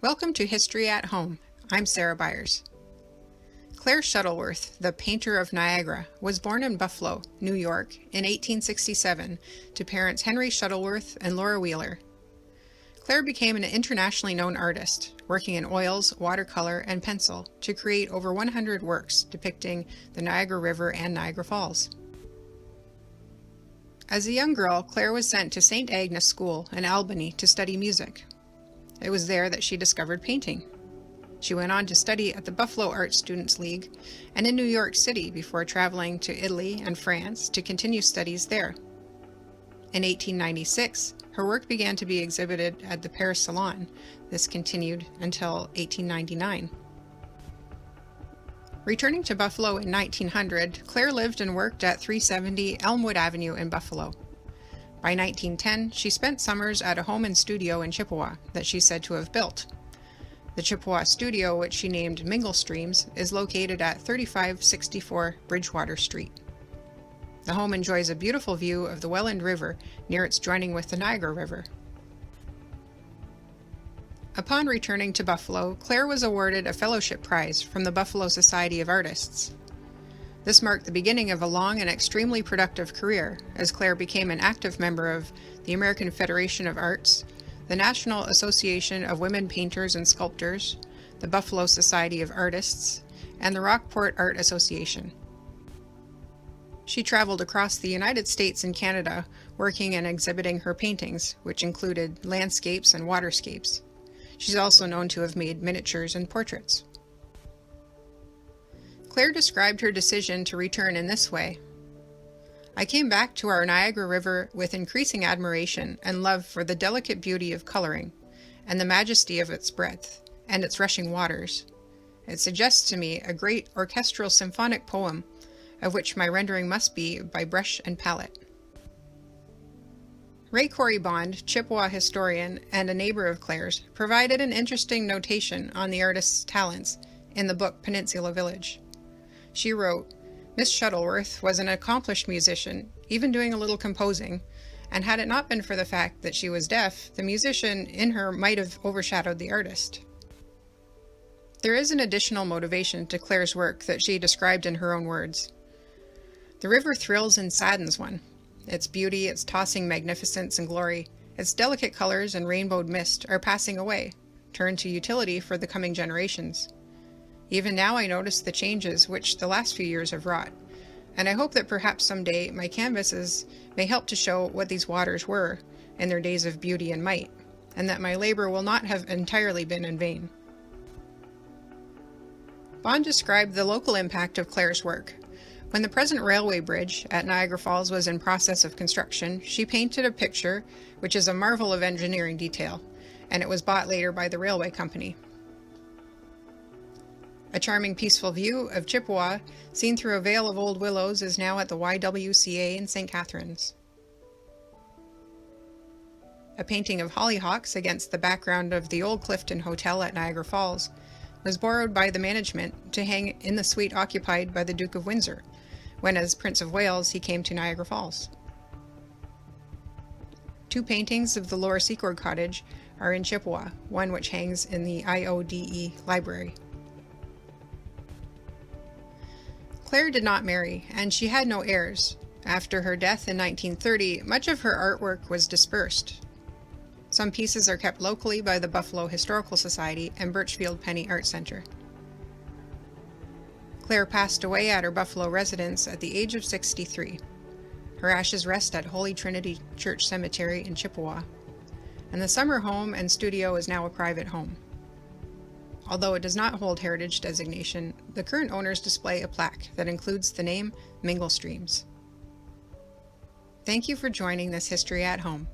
Welcome to History at Home. I'm Sarah Byers. Claire Shuttleworth, the painter of Niagara, was born in Buffalo, New York in 1867 to parents Henry Shuttleworth and Laura Wheeler. Claire became an internationally known artist, working in oils, watercolor, and pencil to create over 100 works depicting the Niagara River and Niagara Falls. As a young girl, Claire was sent to St. Agnes School in Albany to study music. It was there that she discovered painting. She went on to study at the Buffalo Art Students League and in New York City before traveling to Italy and France to continue studies there. In 1896, her work began to be exhibited at the Paris Salon. This continued until 1899. Returning to Buffalo in 1900, Claire lived and worked at 370 Elmwood Avenue in Buffalo. By 1910, she spent summers at a home and studio in Chippawa that she's said to have built. The Chippawa studio, which she named Mingle Streams, is located at 3564 Bridgewater Street. The home enjoys a beautiful view of the Welland River near its joining with the Niagara River. Upon returning to Buffalo, Claire was awarded a fellowship prize from the Buffalo Society of Artists. This marked the beginning of a long and extremely productive career, as Claire became an active member of the American Federation of Arts, the National Association of Women Painters and Sculptors, the Buffalo Society of Artists, and the Rockport Art Association. She traveled across the United States and Canada, working and exhibiting her paintings, which included landscapes and waterscapes. She's also known to have made miniatures and portraits. Claire described her decision to return in this way. I came back to our Niagara River with increasing admiration and love for the delicate beauty of coloring, and the majesty of its breadth, and its rushing waters. It suggests to me a great orchestral symphonic poem, of which my rendering must be by brush and palette. Ray Corey Bond, Chippewa historian and a neighbor of Claire's, provided an interesting notation on the artist's talents in the book Peninsula Village. She wrote, "Miss Shuttleworth was an accomplished musician, even doing a little composing, and had it not been for the fact that she was deaf, the musician in her might have overshadowed the artist." There is an additional motivation to Claire's work that she described in her own words. The river thrills and saddens one. Its beauty, its tossing magnificence and glory, its delicate colors and rainbowed mist are passing away, turned to utility for the coming generations. Even now I notice the changes which the last few years have wrought, and I hope that perhaps someday my canvases may help to show what these waters were in their days of beauty and might, and that my labor will not have entirely been in vain. Bond described the local impact of Claire's work. When the present railway bridge at Niagara Falls was in process of construction, she painted a picture which is a marvel of engineering detail, and it was bought later by the railway company. A charming peaceful view of Chippawa, seen through a veil of old willows, is now at the YWCA in St. Catharines. A painting of hollyhocks against the background of the old Clifton Hotel at Niagara Falls was borrowed by the management to hang in the suite occupied by the Duke of Windsor, when as Prince of Wales he came to Niagara Falls. Two paintings of the Lower Secord cottage are in Chippawa, one which hangs in the IODE library. Claire did not marry, and she had no heirs. After her death in 1930, much of her artwork was dispersed. Some pieces are kept locally by the Buffalo Historical Society and Birchfield Penny Art Center. Claire passed away at her Buffalo residence at the age of 63. Her ashes rest at Holy Trinity Cemetery in Chippawa, and the summer home and studio is now a private home. Although it does not hold heritage designation, the current owners display a plaque that includes the name Mingle Streams. Thank you for joining this History at Home.